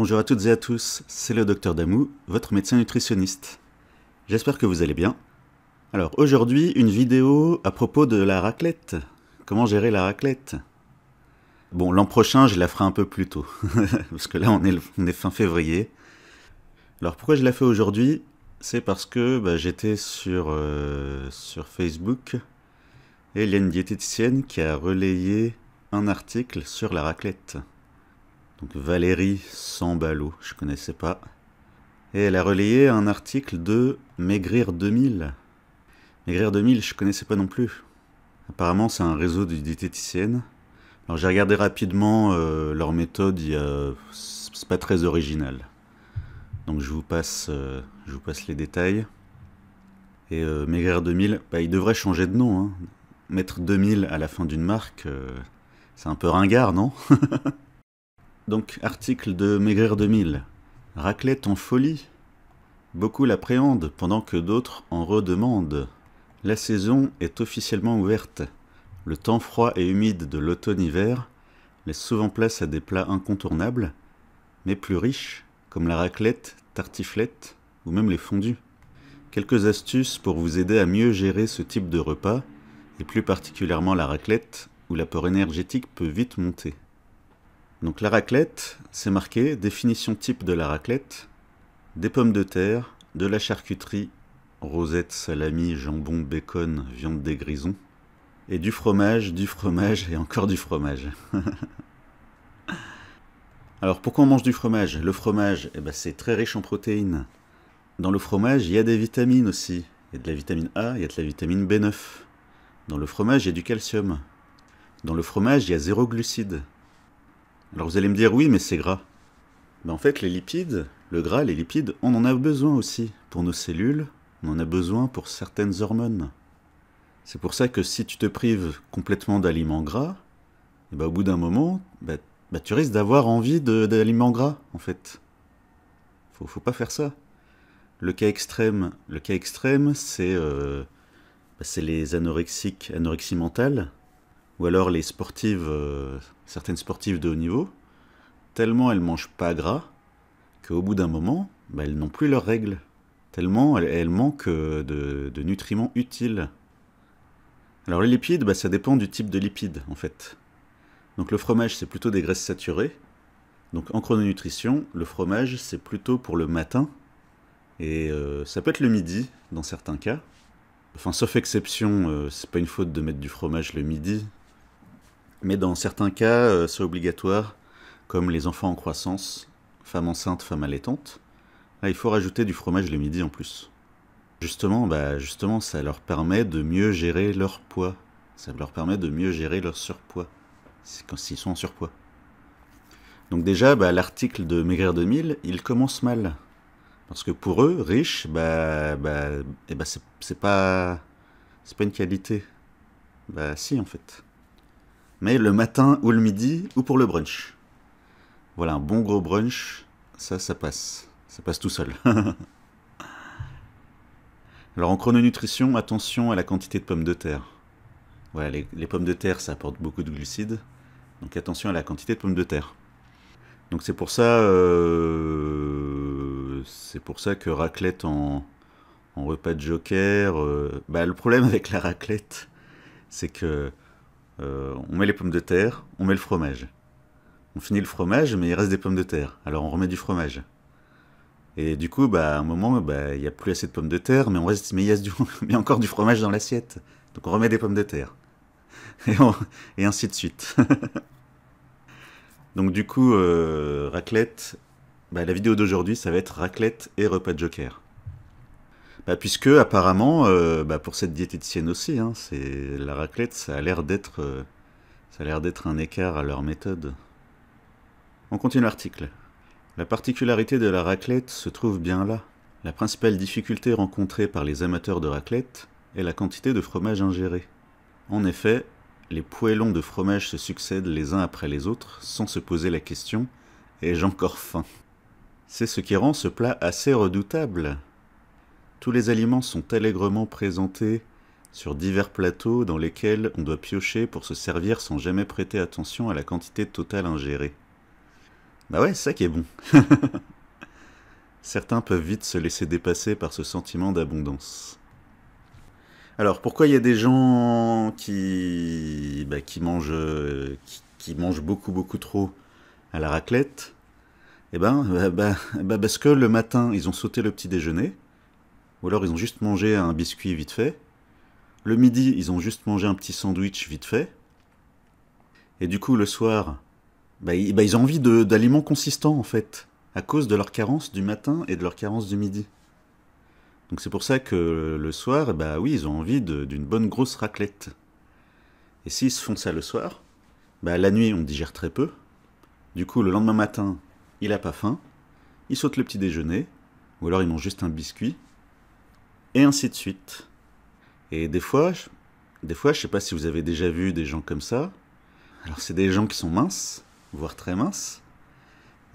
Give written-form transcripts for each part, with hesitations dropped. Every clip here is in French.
Bonjour à toutes et à tous, c'est le Docteur Damou, votre médecin nutritionniste. J'espère que vous allez bien. Alors aujourd'hui, une vidéo à propos de la raclette. Comment gérer la raclette? Bon, l'an prochain, je la ferai un peu plus tôt, parce que là, on est fin février. Alors pourquoi je la fais aujourd'hui? C'est parce que j'étais sur Facebook, et il y a une diététicienne qui a relayé un article sur la raclette. Donc Valérie Sambalot, je connaissais pas. Et elle a relayé un article de Maigrir 2000. Maigrir 2000, je connaissais pas non plus. Apparemment, c'est un réseau de diététiciennes. Alors j'ai regardé rapidement leur méthode, c'est pas très original. Donc je vous passe les détails. Et Maigrir 2000, il devrait changer de nom. Hein. Mettre 2000 à la fin d'une marque, c'est un peu ringard, non? Donc, article de Maigrir 2000. Raclette en folie. Beaucoup l'appréhendent pendant que d'autres en redemandent. La saison est officiellement ouverte. Le temps froid et humide de l'automne-hiver laisse souvent place à des plats incontournables, mais plus riches, comme la raclette, tartiflette ou même les fondus. Quelques astuces pour vous aider à mieux gérer ce type de repas, et plus particulièrement la raclette, où l'apport énergétique peut vite monter. Donc la raclette, c'est marqué, définition type de la raclette, des pommes de terre, de la charcuterie, rosette, salami, jambon, bacon, viande des grisons, et du fromage et encore du fromage. Alors pourquoi on mange du fromage? Le fromage, c'est très riche en protéines. Dans le fromage, il y a des vitamines aussi. Il y a de la vitamine A, il y a de la vitamine B9. Dans le fromage, il y a du calcium. Dans le fromage, il y a 0 glucides. Alors vous allez me dire, oui, mais c'est gras. En fait, les lipides, le gras, les lipides, on en a besoin aussi. Pour nos cellules, on en a besoin pour certaines hormones. C'est pour ça que si tu te prives complètement d'aliments gras, au bout d'un moment, tu risques d'avoir envie d'aliments gras, en fait. Faut pas faire ça. Le cas extrême, c'est les anorexiques, anorexie mentale, ou alors les sportives, certaines sportives de haut niveau, tellement elles mangent pas gras, qu'au bout d'un moment, elles n'ont plus leurs règles, tellement elles manquent de nutriments utiles. Alors les lipides, ça dépend du type de lipides, en fait. Donc le fromage, c'est plutôt des graisses saturées. Donc en chrononutrition, le fromage, c'est plutôt pour le matin, et ça peut être le midi, dans certains cas. Enfin, sauf exception, c'est pas une faute de mettre du fromage le midi, mais dans certains cas, c'est obligatoire, comme les enfants en croissance, femmes enceintes, femmes allaitantes. Là, il faut rajouter du fromage le midi en plus. Justement, ça leur permet de mieux gérer leur poids. Ça leur permet de mieux gérer leur surpoids, s'ils sont en surpoids. Donc déjà, l'article de Maigrir 2000, il commence mal. Parce que pour eux, riches, c'est pas une qualité. Si, en fait. Mais le matin ou le midi ou pour le brunch. Voilà, un bon gros brunch, ça passe. Ça passe tout seul. Alors en chrononutrition, attention à la quantité de pommes de terre. Voilà, les pommes de terre, ça apporte beaucoup de glucides. Donc attention à la quantité de pommes de terre. Donc c'est pour ça que raclette en repas de joker... le problème avec la raclette, c'est que on met les pommes de terre, on met le fromage. On finit le fromage, mais il reste des pommes de terre. Alors on remet du fromage. Et du coup, à un moment, il n'y a plus assez de pommes de terre, mais il y a encore du fromage dans l'assiette. Donc on remet des pommes de terre. Et ainsi de suite. Donc du coup, raclette, la vidéo d'aujourd'hui, ça va être raclette et repas de joker. Puisque apparemment, pour cette diététicienne aussi, hein, la raclette, ça a l'air d'être un écart à leur méthode. On continue l'article. La particularité de la raclette se trouve bien là. La principale difficulté rencontrée par les amateurs de raclette est la quantité de fromage ingéré. En effet, les poêlons de fromage se succèdent les uns après les autres sans se poser la question « ai-je encore faim ?» C'est ce qui rend ce plat assez redoutable. Tous les aliments sont allègrement présentés sur divers plateaux dans lesquels on doit piocher pour se servir sans jamais prêter attention à la quantité totale ingérée. Bah ouais, c'est ça qui est bon. Certains peuvent vite se laisser dépasser par ce sentiment d'abondance. Alors, pourquoi il y a des gens qui mangent, qui mangent beaucoup beaucoup trop à la raclette? Eh ben, parce que le matin, ils ont sauté le petit déjeuner, ou alors ils ont juste mangé un biscuit vite fait. Le midi, ils ont juste mangé un petit sandwich vite fait. Et du coup, le soir, ils ont envie d'aliments consistants, en fait, à cause de leur carence du matin et de leur carence du midi. Donc c'est pour ça que le soir, bah oui, ils ont envie d'une bonne grosse raclette. Et s'ils se font ça le soir, bah la nuit, on digère très peu. Du coup, le lendemain matin, il a pas faim, il saute le petit déjeuner, ou alors il mange juste un biscuit, et ainsi de suite. Et je sais pas si vous avez déjà vu des gens comme ça. Alors c'est des gens qui sont minces, voire très minces,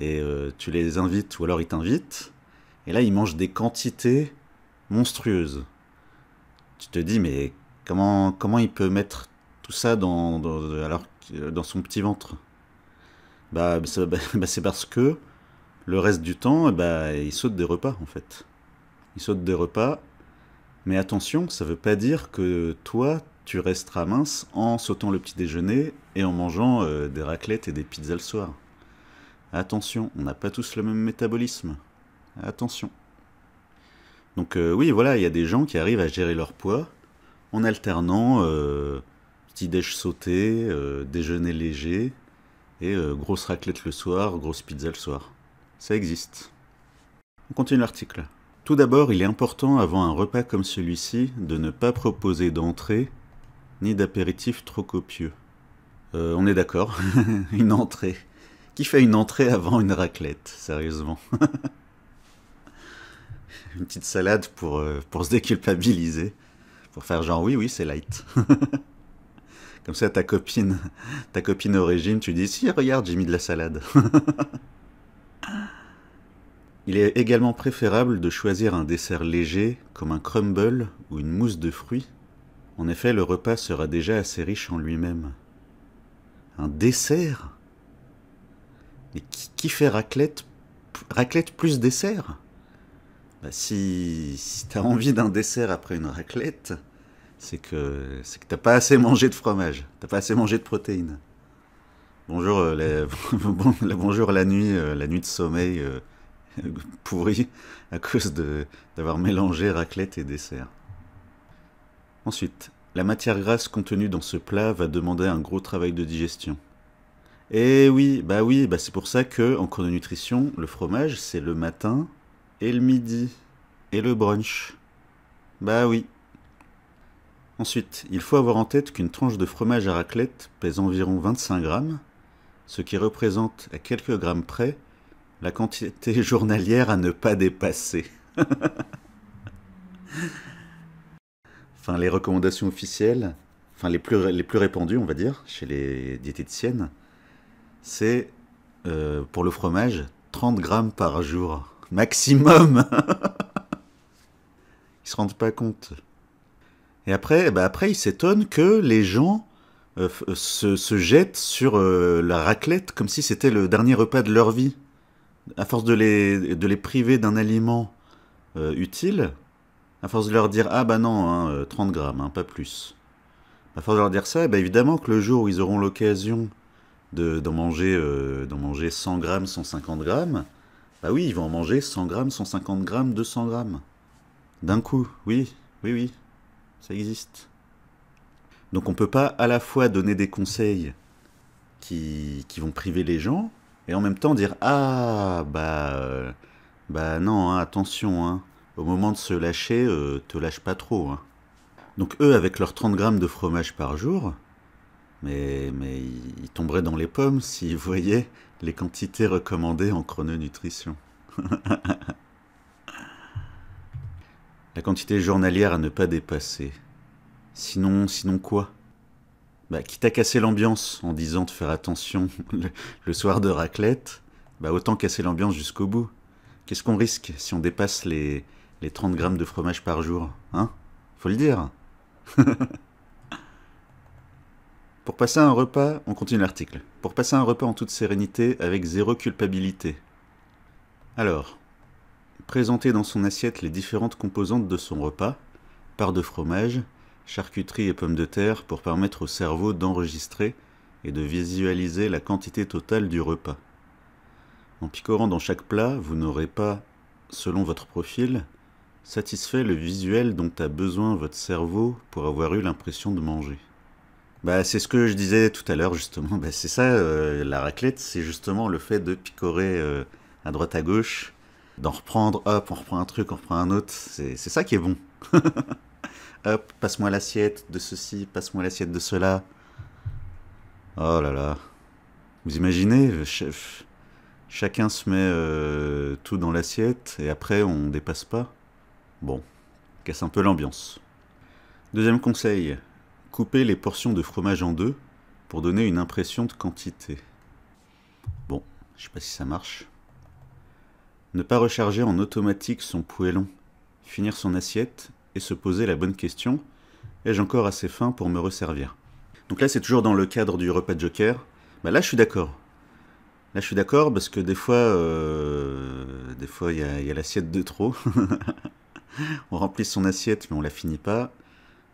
et tu les invites, ou alors ils t'invitent, et là ils mangent des quantités monstrueuses. Tu te dis, mais comment il peut mettre tout ça dans son petit ventre? C'est parce que le reste du temps, il saute des repas en fait. Il saute des repas, mais attention, ça veut pas dire que toi, tu resteras mince en sautant le petit déjeuner et en mangeant des raclettes et des pizzas le soir. Attention, on n'a pas tous le même métabolisme. Attention. Donc oui, voilà, il y a des gens qui arrivent à gérer leur poids en alternant petit déj sauté, déjeuner léger et grosse raclette le soir, grosse pizza le soir. Ça existe. On continue l'article. Tout d'abord, il est important avant un repas comme celui-ci de ne pas proposer d'entrée ni d'apéritif trop copieux. On est d'accord, une entrée. Qui fait une entrée avant une raclette, sérieusement? Une petite salade pour se déculpabiliser. Pour faire genre oui, c'est light. Comme ça, ta copine au régime, tu dis si, regarde, j'ai mis de la salade. Il est également préférable de choisir un dessert léger, comme un crumble ou une mousse de fruits. En effet, le repas sera déjà assez riche en lui-même. Un dessert? Mais qui fait raclette plus dessert? Si t'as envie d'un dessert après une raclette, c'est que t'as pas assez mangé de fromage, t'as pas assez mangé de protéines. Bonjour, bonjour la nuit de sommeil pourri à cause d'avoir mélangé raclette et dessert. Ensuite, la matière grasse contenue dans ce plat va demander un gros travail de digestion. Et oui, c'est pour ça que en chrononutrition, le fromage c'est le matin et le midi et le brunch. Bah oui. Ensuite, il faut avoir en tête qu'une tranche de fromage à raclette pèse environ 25 grammes, ce qui représente à quelques grammes près la quantité journalière à ne pas dépasser. Enfin, les recommandations officielles, enfin les plus répandues, on va dire, chez les diététiciennes, c'est pour le fromage 30 grammes par jour. Maximum. Ils se rendent pas compte. Et après ils s'étonnent que les gens se jettent sur la raclette comme si c'était le dernier repas de leur vie. À force de les priver d'un aliment utile, à force de leur dire ah bah non, hein, 30 grammes, hein, pas plus. À force de leur dire ça, évidemment que le jour où ils auront l'occasion d'en manger 100 grammes, 150 grammes, bah oui, ils vont en manger 100 grammes, 150 grammes, 200 grammes. D'un coup, oui, ça existe. Donc on peut pas à la fois donner des conseils qui vont priver les gens, et en même temps dire ah non, hein, attention, hein, au moment de se lâcher, te lâche pas trop. Hein. Donc eux, avec leurs 30 grammes de fromage par jour, mais ils tomberaient dans les pommes s'ils voyaient les quantités recommandées en chrononutrition. La quantité journalière à ne pas dépasser. Sinon quoi? Quitte à casser l'ambiance en disant de faire attention le soir de raclette, autant casser l'ambiance jusqu'au bout. Qu'est-ce qu'on risque si on dépasse les 30 grammes de fromage par jour, hein? Faut le dire. Pour passer un repas, on continue l'article. Pour passer un repas en toute sérénité, avec zéro culpabilité. Alors, présenter dans son assiette les différentes composantes de son repas, part de fromage, charcuterie et pommes de terre pour permettre au cerveau d'enregistrer et de visualiser la quantité totale du repas. En picorant dans chaque plat, vous n'aurez pas, selon votre profil, satisfait le visuel dont a besoin votre cerveau pour avoir eu l'impression de manger. Bah, c'est ce que je disais tout à l'heure, justement. Bah, c'est ça, la raclette, c'est justement le fait de picorer à droite à gauche, d'en reprendre, hop, on reprend un truc, on reprend un autre. C'est ça qui est bon. Hop, passe-moi l'assiette de ceci, passe-moi l'assiette de cela. Oh là là. Vous imaginez, chacun se met tout dans l'assiette et après on dépasse pas. Bon, casse un peu l'ambiance. Deuxième conseil. Couper les portions de fromage en deux pour donner une impression de quantité. Bon, je sais pas si ça marche. Ne pas recharger en automatique son poêlon, finir son assiette et se poser la bonne question: ai-je encore assez faim pour me resservir? Donc là c'est toujours dans le cadre du repas de Joker. Bah là je suis d'accord. Là je suis d'accord parce que des fois il y a l'assiette de trop. On remplit son assiette mais on la finit pas.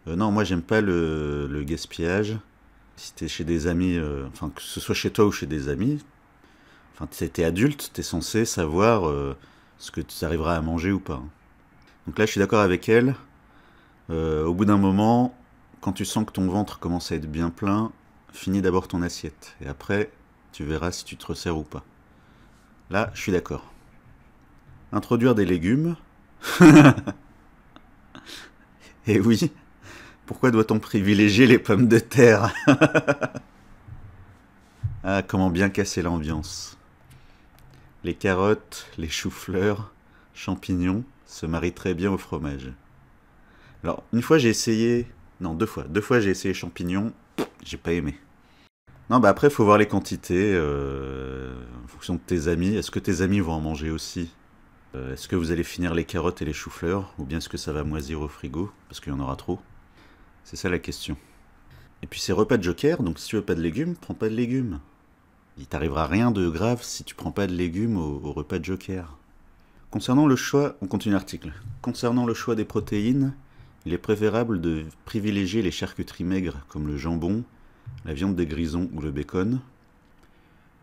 Non, moi j'aime pas le gaspillage. Si t'es chez des amis, enfin que ce soit chez toi ou chez des amis, enfin t'es adulte, t'es censé savoir ce que tu arriveras à manger ou pas. Donc là je suis d'accord avec elle. Au bout d'un moment, quand tu sens que ton ventre commence à être bien plein, finis d'abord ton assiette. Et après, tu verras si tu te resserres ou pas. Là, je suis d'accord. Introduire des légumes. Et oui, pourquoi doit-on privilégier les pommes de terre? Ah, comment bien casser l'ambiance. Les carottes, les choux-fleurs, champignons se marient très bien au fromage. Alors, une fois j'ai essayé... Non, deux fois. Deux fois j'ai essayé champignons, j'ai pas aimé. Non, bah après, il faut voir les quantités en fonction de tes amis. Est-ce que tes amis vont en manger aussi? Est-ce que vous allez finir les carottes et les choux-fleurs? Ou bien est-ce que ça va moisir au frigo? Parce qu'il y en aura trop. C'est ça la question. Et puis c'est repas de Joker, donc si tu veux pas de légumes, prends pas de légumes. Il t'arrivera rien de grave si tu prends pas de légumes au repas de Joker. Concernant le choix, on continue l'article. Concernant le choix des protéines, il est préférable de privilégier les charcuteries maigres comme le jambon, la viande des grisons ou le bacon.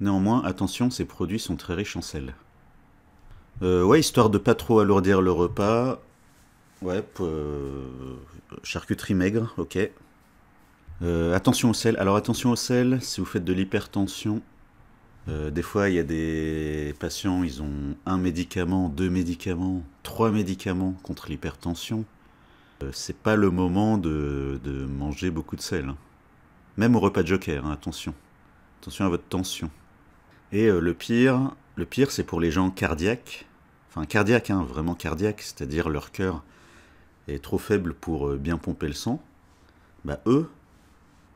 Néanmoins, attention, ces produits sont très riches en sel. Ouais, histoire de pas trop alourdir le repas. Ouais, charcuterie maigre, ok. Attention au sel. Alors attention au sel, si vous faites de l'hypertension, des fois il y a des patients, ils ont un médicament, deux médicaments, trois médicaments contre l'hypertension. C'est pas le moment de manger beaucoup de sel. Hein. Même au repas de Joker, hein, attention. Attention à votre tension. Et le pire c'est pour les gens cardiaques. Enfin cardiaques, hein, vraiment cardiaques, c'est-à-dire leur cœur est trop faible pour bien pomper le sang. Bah eux,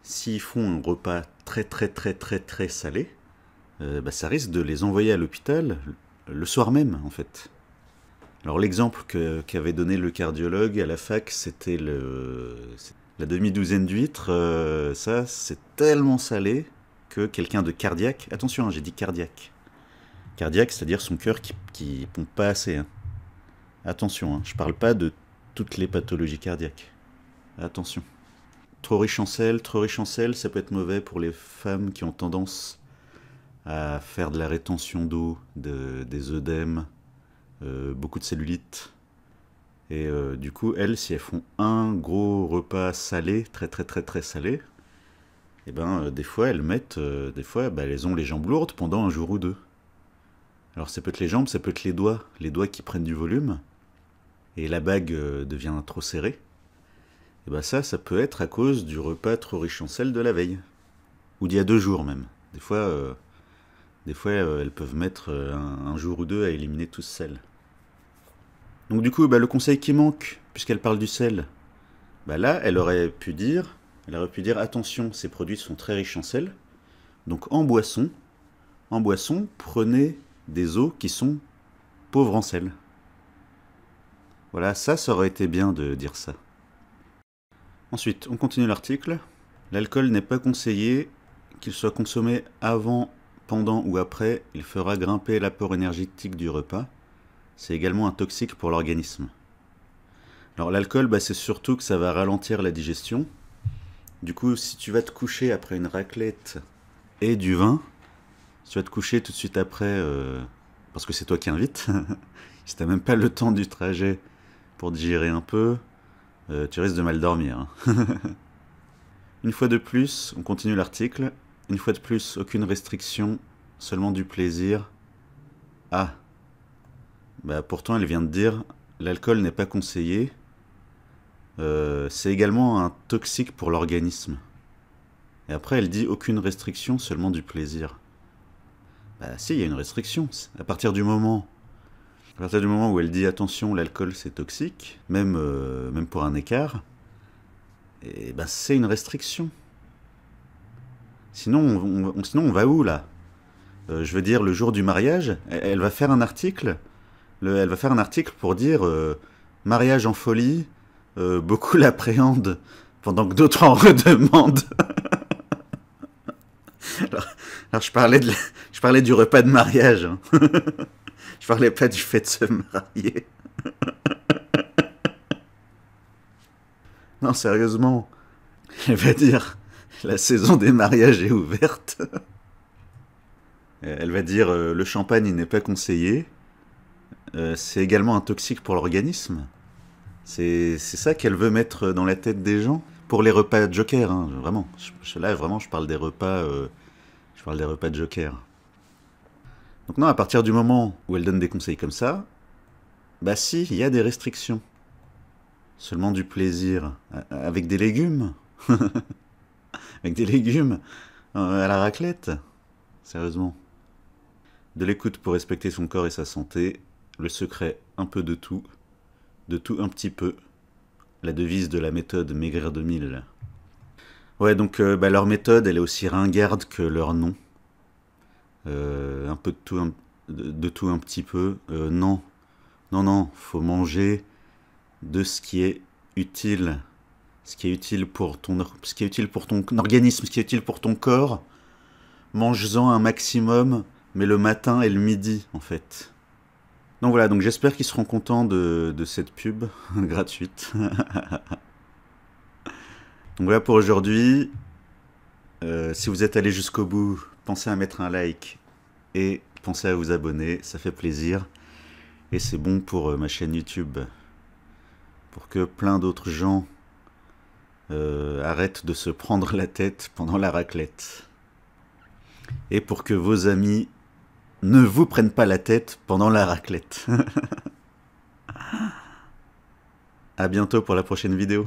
s'ils font un repas très salé, bah, ça risque de les envoyer à l'hôpital le soir même, en fait. Alors l'exemple qu'avait donné le cardiologue à la fac, c'était la demi-douzaine d'huîtres. Ça, c'est tellement salé que quelqu'un de cardiaque... Attention, hein, j'ai dit cardiaque. Cardiaque, c'est-à-dire son cœur qui pompe pas assez. Hein. Attention, hein, je parle pas de toutes les pathologies cardiaques. Attention. Trop riche en sel, ça peut être mauvais pour les femmes qui ont tendance à faire de la rétention d'eau, des œdèmes, beaucoup de cellulite. Et du coup, elles, si elles font un gros repas salé, très salé, et ben des fois elles mettent, elles ont les jambes lourdes pendant un jour ou deux. Alors ça peut être les jambes, ça peut être les doigts qui prennent du volume, et la bague devient trop serrée. Et ben ça peut être à cause du repas trop riche en sel de la veille. Ou d'il y a 2 jours même. Des fois, elles peuvent mettre un jour ou deux à éliminer tout ce sel. Donc du coup, le conseil qui manque, puisqu'elle parle du sel, là, elle aurait pu dire attention, ces produits sont très riches en sel. Donc en boisson, prenez des eaux qui sont pauvres en sel. Voilà, ça aurait été bien de dire ça. Ensuite, on continue l'article. L'alcool n'est pas conseillé, qu'il soit consommé avant, pendant ou après, il fera grimper l'apport énergétique du repas. C'est également un toxique pour l'organisme. Alors l'alcool, c'est surtout que ça va ralentir la digestion. Du coup, si tu vas te coucher après une raclette et du vin, si tu vas te coucher tout de suite après, parce que c'est toi qui invites, si t'as même pas le temps du trajet pour digérer un peu, tu risques de mal dormir. Une fois de plus, on continue l'article. Une fois de plus, aucune restriction, seulement du plaisir. Ah, pourtant elle vient de dire, l'alcool n'est pas conseillé. C'est également un toxique pour l'organisme. Et après elle dit aucune restriction, seulement du plaisir. Si, il y a une restriction. À partir du moment où elle dit attention, l'alcool c'est toxique, même pour un écart, et c'est une restriction. Sinon on va où là? Je veux dire, le jour du mariage, elle va faire un article. Elle va faire un article pour dire mariage en folie, beaucoup l'appréhendent, pendant que d'autres en redemandent. alors je parlais du repas de mariage. Hein. Je parlais pas du fait de se marier. Non, sérieusement. Elle va dire, la saison des mariages est ouverte. Elle va dire, le champagne il n'est pas conseillé. C'est également un toxique pour l'organisme. C'est ça qu'elle veut mettre dans la tête des gens. Pour les repas de Joker, hein, vraiment. Là, vraiment, je parle des repas de Joker. Donc non, à partir du moment où elle donne des conseils comme ça, si, il y a des restrictions. Seulement du plaisir. Avec des légumes. Avec des légumes à la raclette. Sérieusement. De l'écoute pour respecter son corps et sa santé. Le secret, un peu de tout un petit peu. La devise de la méthode Maigrir 2000. Ouais, donc leur méthode, elle est aussi ringarde que leur nom. Un peu de tout un petit peu. Non, faut manger de ce qui est utile. Ce qui est utile pour ton organisme, ce qui est utile pour ton corps. Mange-en un maximum, mais le matin et le midi, en fait. Donc voilà, donc j'espère qu'ils seront contents de cette pub gratuite. Donc voilà pour aujourd'hui. Si vous êtes allé jusqu'au bout, pensez à mettre un like et pensez à vous abonner, ça fait plaisir. Et c'est bon pour ma chaîne YouTube. Pour que plein d'autres gens arrêtent de se prendre la tête pendant la raclette. Et pour que vos amis ne vous prennent pas la tête pendant la raclette. À bientôt pour la prochaine vidéo.